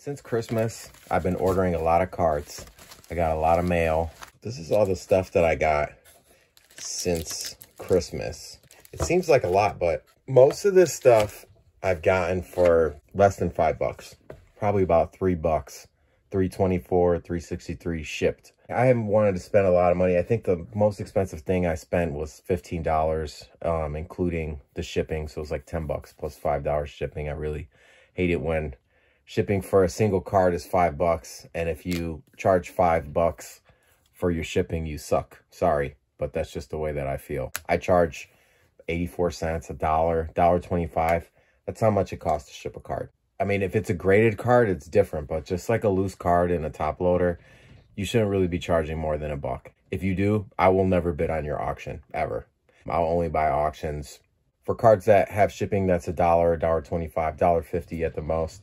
Since Christmas, I've been ordering a lot of cards. I got a lot of mail. This is all the stuff that I got since Christmas. It seems like a lot, but most of this stuff I've gotten for less than $5. Probably about $3. $3.24, $3.63 shipped. I haven't wanted to spend a lot of money. I think the most expensive thing I spent was $15, including the shipping. So it was like $10 plus $5 shipping. I really hate it when shipping for a single card is $5, and if you charge $5 for your shipping, you suck. Sorry, but that's just the way that I feel. I charge 84 cents, $1, $1.25. That's how much it costs to ship a card. I mean, if it's a graded card, it's different, but just like a loose card in a top loader, you shouldn't really be charging more than $1. If you do, I will never bid on your auction, ever. I'll only buy auctions for cards that have shipping that's $1, $1.25, $1.50 at the most.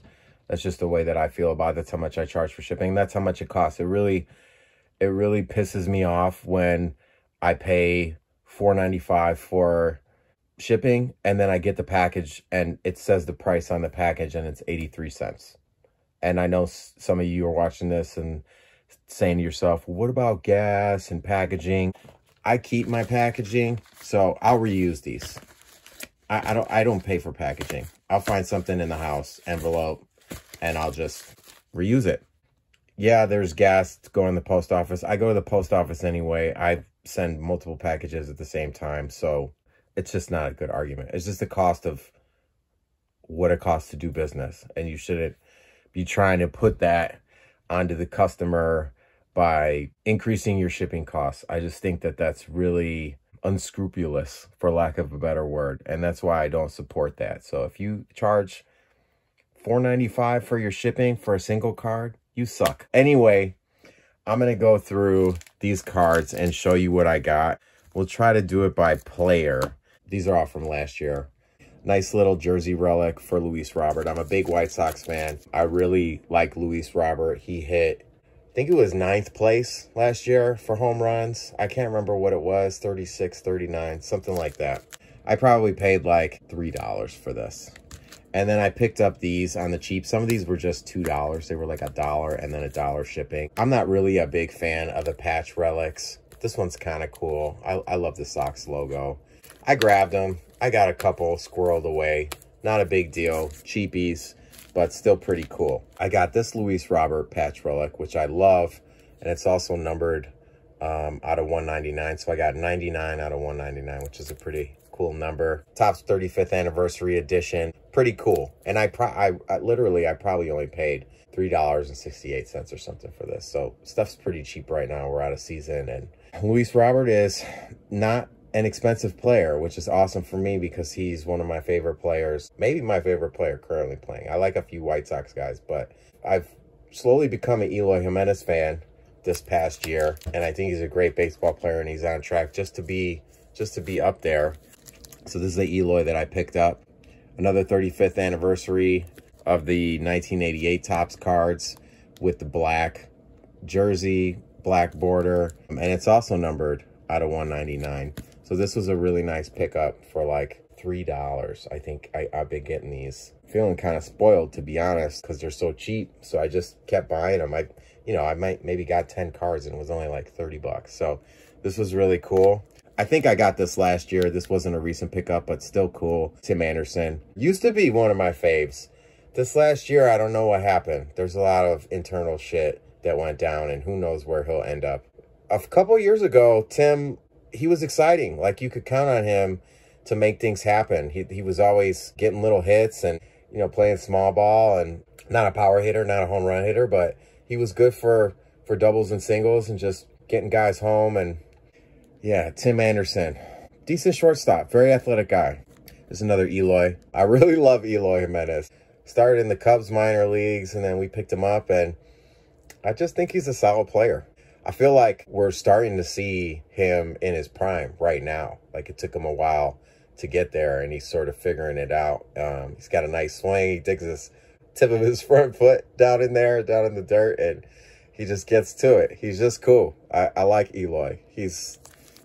That's just the way that I feel about it. That's how much I charge for shipping. That's how much it costs. It really pisses me off when I pay $4.95 for shipping and then I get the package and it says the price on the package and it's 83 cents. And I know some of you are watching this and saying to yourself, well, what about gas and packaging? I keep my packaging, so I'll reuse these. I don't pay for packaging. I'll find something in the house, envelope, and I'll just reuse it. Yeah, there's gas to go in the post office. I go to the post office anyway. I send multiple packages at the same time, so it's just not a good argument. It's just the cost of what it costs to do business, and you shouldn't be trying to put that onto the customer by increasing your shipping costs. I just think that that's really unscrupulous, for lack of a better word, and that's why I don't support that. So if you charge $4.95 for your shipping for a single card, you suck. Anyway, I'm going to go through these cards and show you what I got. We'll try to do it by player. These are all from last year. Nice little jersey relic for Luis Robert. I'm a big White Sox fan. I really like Luis Robert. He hit, I think it was 9th place last year for home runs. I can't remember what it was, 36, 39, something like that. I probably paid like $3 for this. And then I picked up these on the cheap. Some of these were just $2. They were like $1 and then $1 shipping. I'm not really a big fan of the patch relics. This one's kind of cool. I love the Sox logo. I grabbed them. I got a couple squirreled away. Not a big deal. Cheapies, but still pretty cool. I got this Luis Robert patch relic, which I love. And it's also numbered out of 199. So I got 99 out of 199, which is a pretty cool number. Topps 35th anniversary edition. Pretty cool. And I probably only paid $3.68 or something for this. So stuff's pretty cheap right now. We're out of season. And Luis Robert is not an expensive player, which is awesome for me because he's one of my favorite players. Maybe my favorite player currently playing. I like a few White Sox guys, but I've slowly become an Eloy Jimenez fan this past year. And I think he's a great baseball player and he's on track just to be up there. So this is the Eloy that I picked up. Another 35th anniversary of the 1988 Topps cards with the black jersey, black border, and it's also numbered out of 199. So this was a really nice pickup for like $3. I think I've been getting these. Feeling kind of spoiled, to be honest, because they're so cheap. So I just kept buying them. I maybe got 10 cards and it was only like $30. So this was really cool. I think I got this last year. This wasn't a recent pickup, but still cool. Tim Anderson. Used to be one of my faves. This last year, I don't know what happened. There's a lot of internal shit that went down, and who knows where he'll end up. A couple years ago, Tim, he was exciting. Like, you could count on him to make things happen. He was always getting little hits and, you know, playing small ball, and not a power hitter, not a home run hitter, but he was good for doubles and singles and just getting guys home. And yeah, Tim Anderson, decent shortstop, very athletic guy. There's another Eloy. I really love Eloy Jimenez. Started in the Cubs minor leagues, and then we picked him up, and I just think he's a solid player. I feel like we're starting to see him in his prime right now. Like, it took him a while to get there, and he's sort of figuring it out. He's got a nice swing. He digs his tip of his front foot down in there, down in the dirt, and he just gets to it. He's just cool. I like Eloy. He's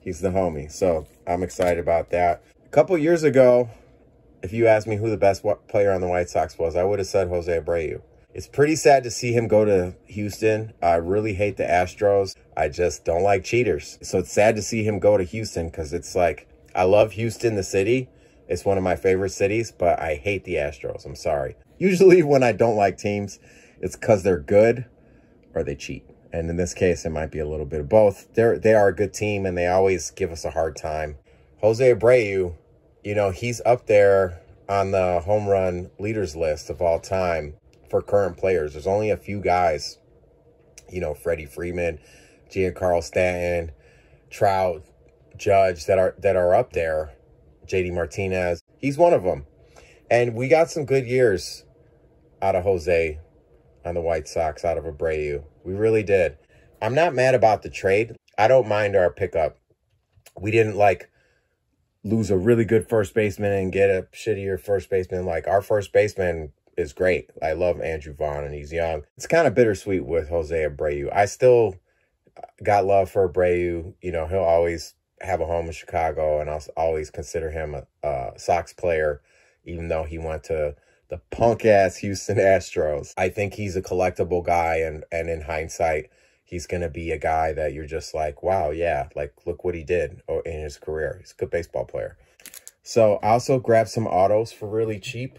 the homie, so I'm excited about that. A couple years ago, if you asked me who the best player on the White Sox was, I would have said Jose Abreu. It's pretty sad to see him go to Houston. I really hate the Astros. I just don't like cheaters. So it's sad to see him go to Houston because it's like, I love Houston, the city. It's one of my favorite cities, but I hate the Astros. I'm sorry. Usually when I don't like teams, it's because they're good or they cheat. And in this case, it might be a little bit of both. They are a good team, and they always give us a hard time. Jose Abreu, you know, he's up there on the home run leaders list of all time for current players. There's only a few guys, you know, Freddie Freeman, Giancarlo Stanton, Trout, Judge that are up there. JD Martinez, he's one of them. And we got some good years out of Jose on the White Sox, out of Abreu. We really did. I'm not mad about the trade. I don't mind our pickup. We didn't, like, lose a really good first baseman and get a shittier first baseman. Like, our first baseman is great. I love Andrew Vaughn, and he's young. It's kind of bittersweet with Jose Abreu. I still got love for Abreu. You know, he'll always have a home in Chicago, and I'll always consider him a Sox player, even though he went to the punk-ass Houston Astros. I think he's a collectible guy, and in hindsight, he's going to be a guy that you're just like, wow, yeah, like, look what he did in his career. He's a good baseball player. So I also grabbed some autos for really cheap.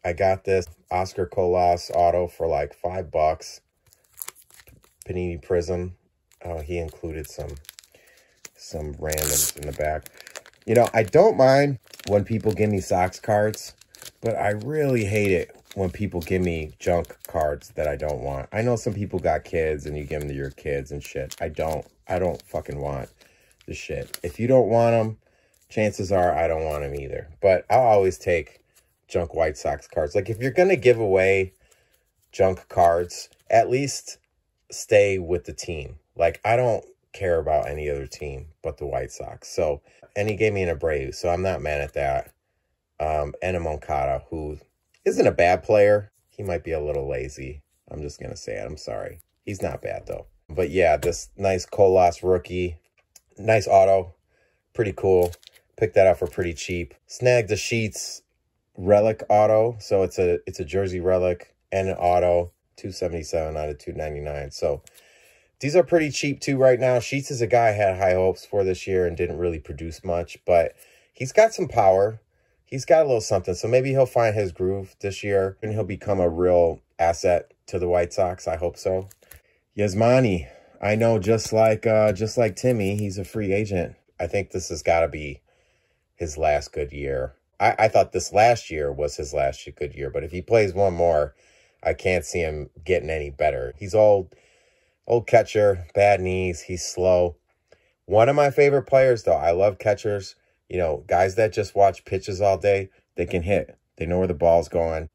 I got this Oscar Colas auto for like $5. Panini Prizm. Oh, he included some randoms in the back. You know, I don't mind when people give me Sox cards, but I really hate it when people give me junk cards that I don't want. I know some people got kids and you give them to your kids and shit. I don't fucking want the shit. If you don't want them, chances are I don't want them either. But I'll always take junk White Sox cards. Like, if you're going to give away junk cards, at least stay with the team. Like, I don't care about any other team but the White Sox. So, and he gave me an Abreu, so I'm not mad at that. And a Moncada, who isn't a bad player. He might be a little lazy. I'm just going to say it. I'm sorry. He's not bad, though. But yeah, this nice Colas rookie. Nice auto. Pretty cool. Picked that up for pretty cheap. Snagged the Sheets Relic auto. So it's a jersey Relic and an auto. $277 out of $299. So these are pretty cheap, too, right now. Sheets is a guy I had high hopes for this year and didn't really produce much. But he's got some power. He's got a little something, so maybe he'll find his groove this year, and he'll become a real asset to the White Sox. I hope so. Yasmani, I know, just like Timmy, he's a free agent. I think this has got to be his last good year. I thought this last year was his last good year, but if he plays one more, I can't see him getting any better. He's old catcher, bad knees, he's slow. One of my favorite players, though. I love catchers. You know, guys that just watch pitches all day, they can hit. They know where the ball's going.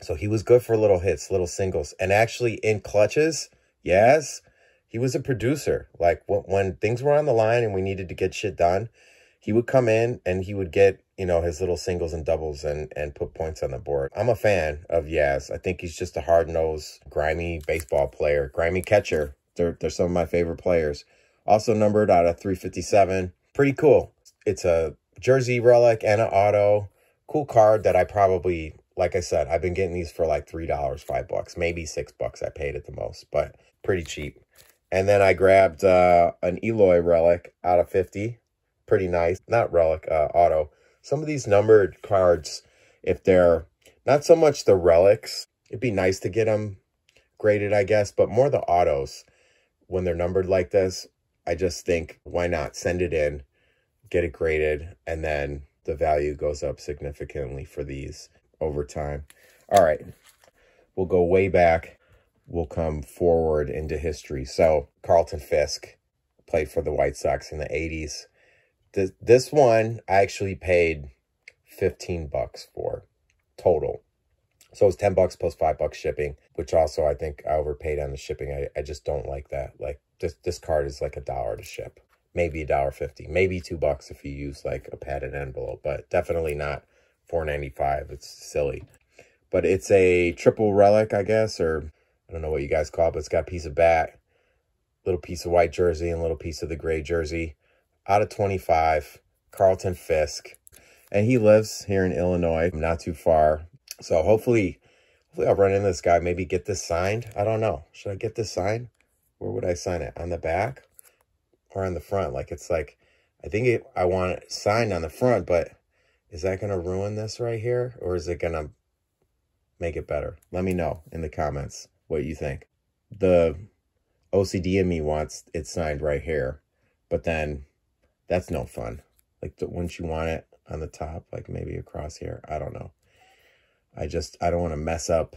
So he was good for little hits, little singles. And actually in clutches, yes, he was a producer. Like when things were on the line and we needed to get shit done, he would come in and he would get, you know, his little singles and doubles and put points on the board. I'm a fan of Yaz. I think he's just a hard-nosed, grimy baseball player, grimy catcher. They're some of my favorite players. Also numbered out of 357. Pretty cool. It's a jersey Relic and an auto. Cool card that I probably, like I said, I've been getting these for like $3, $5, maybe $6 I paid it the most, but pretty cheap. And then I grabbed an Eloy Relic out of 50. Pretty nice. Not Relic, auto. Some of these numbered cards, if they're not so much the Relics, it'd be nice to get them graded, I guess, but more the autos. When they're numbered like this, I just think, why not send it in, get it graded, and then the value goes up significantly for these over time. All right, we'll go way back. We'll come forward into history. So Carlton Fisk played for the White Sox in the 80s. This one I actually paid $15 for total. So it's $10 plus $5 shipping, which also I think I overpaid on the shipping. I just don't like that. Like this card is like $1 to ship. Maybe $1.50, maybe $2 if you use like a padded envelope, but definitely not $4.95. It's silly. But it's a triple Relic, I guess, or I don't know what you guys call it, but it's got a piece of bat, little piece of white jersey, and a little piece of the gray jersey. Out of 25, Carlton Fisk. And he lives here in Illinois, not too far. So hopefully Hopefully I'll run into this guy, maybe get this signed. I don't know. Should I get this signed? Where would I sign it? On the back or on the front? Like, it's like, I think I want it signed on the front, but is that going to ruin this right here? Or is it going to make it better? Let me know in the comments what you think. The OCD in me wants it signed right here, but then that's no fun. Like, wouldn't you want it on the top, like maybe across here? I don't know. I don't want to mess up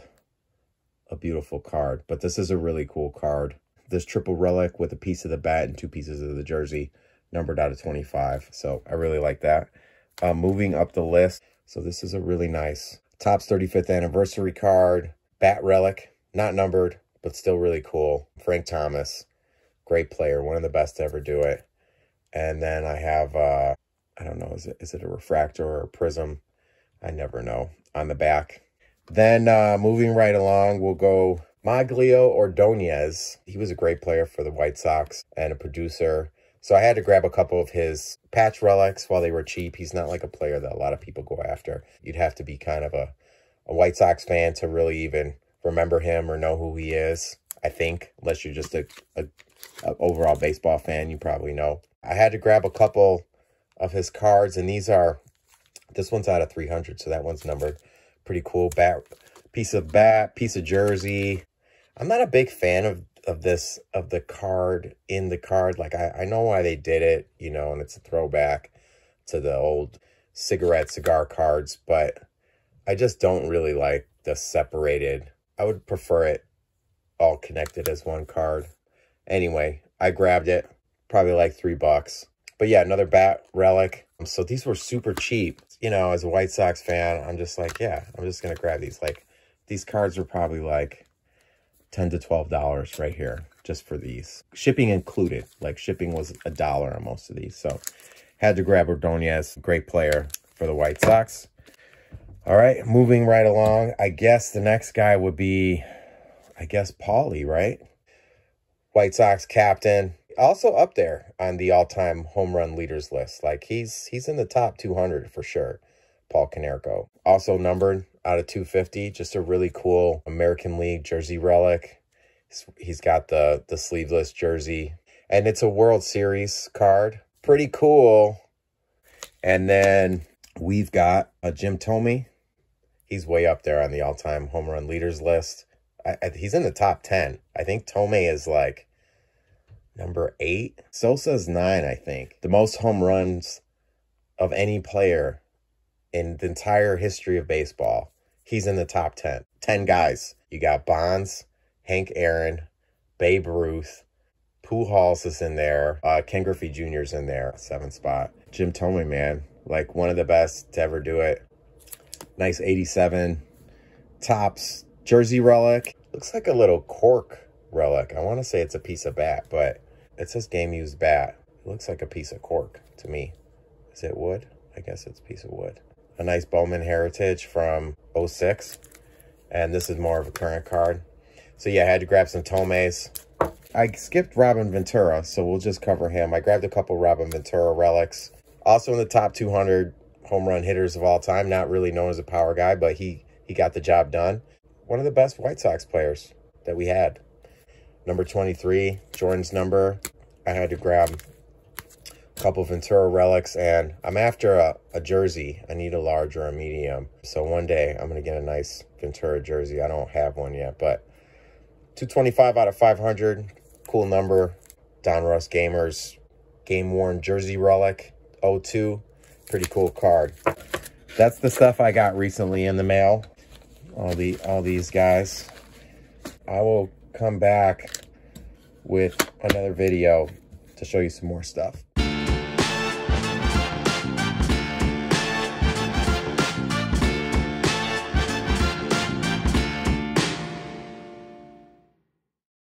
a beautiful card, but this is a really cool card. This triple relic with a piece of the bat and 2 pieces of the jersey, numbered out of 25. So I really like that. Moving up the list. So this is a really nice Topps 35th anniversary card, bat relic, not numbered, but still really cool. Frank Thomas, great player, one of the best to ever do it. And then I have, I don't know, is it a refractor or a prism? I never know, on the back. Then moving right along, we'll go Magglio Ordonez. He was a great player for the White Sox and a producer. So I had to grab a couple of his patch relics while they were cheap. He's not like a player that a lot of people go after. You'd have to be kind of a White Sox fan to really even remember him or know who he is, I think. Unless you're just a overall baseball fan, you probably know. I had to grab a couple of his cards, and this one's out of 300, so that one's numbered. Pretty cool. Piece of jersey. I'm not a big fan of the card in the card. Like, I know why they did it, you know, and it's a throwback to the old cigar cards, but I just don't really like the separated. I would prefer it all connected as one card. Anyway, I grabbed it, probably like $3. But yeah, another bat relic. So these were super cheap. You know, as a White Sox fan, I'm just like, yeah, I'm just gonna grab these. Like, these cards were probably like $10 to $12 right here just for these, shipping included. Like, shipping was $1 on most of these. So had to grab Ordonez, great player for the White Sox. All right, moving right along. I guess the next guy would be, Paulie, right? White Sox captain, also up there on the all-time home run leaders list. Like, he's in the top 200 for sure. Paul Konerko, also numbered out of 250. Just a really cool American League jersey relic. He's got the sleeveless jersey, and it's a World Series card. Pretty cool. And then we've got a Jim Thome. He's way up there on the all-time home run leaders list. He's in the top 10. I think Thome is like number 8. Sosa's 9, I think. The most home runs of any player in the entire history of baseball. He's in the top 10. 10 guys. You got Bonds, Hank Aaron, Babe Ruth, Pujols is in there. Ken Griffey Jr. is in there, 7th spot. Jim Thome, man, like one of the best to ever do it. Nice 87 Topps jersey relic. Looks like a little cork relic. I want to say it's a piece of bat, but it says game used bat. It looks like a piece of cork to me. Is it wood? I guess it's a piece of wood. A nice Bowman Heritage from 06. And this is more of a current card. So yeah, I had to grab some Thomes. I skipped Robin Ventura, so we'll just cover him. I grabbed a couple Robin Ventura relics. Also in the top 200 home run hitters of all time. Not really known as a power guy, but he got the job done. One of the best White Sox players that we had. Number 23, Jordan's number. I had to grab a couple Ventura relics, and I'm after a jersey. I need a large or a medium. So one day I'm going to get a nice Ventura jersey. I don't have one yet, but 225 out of 500. Cool number. Donruss Gamers game worn jersey relic 02. Pretty cool card. That's the stuff I got recently in the mail. All these guys. I will come back with another video to show you some more stuff.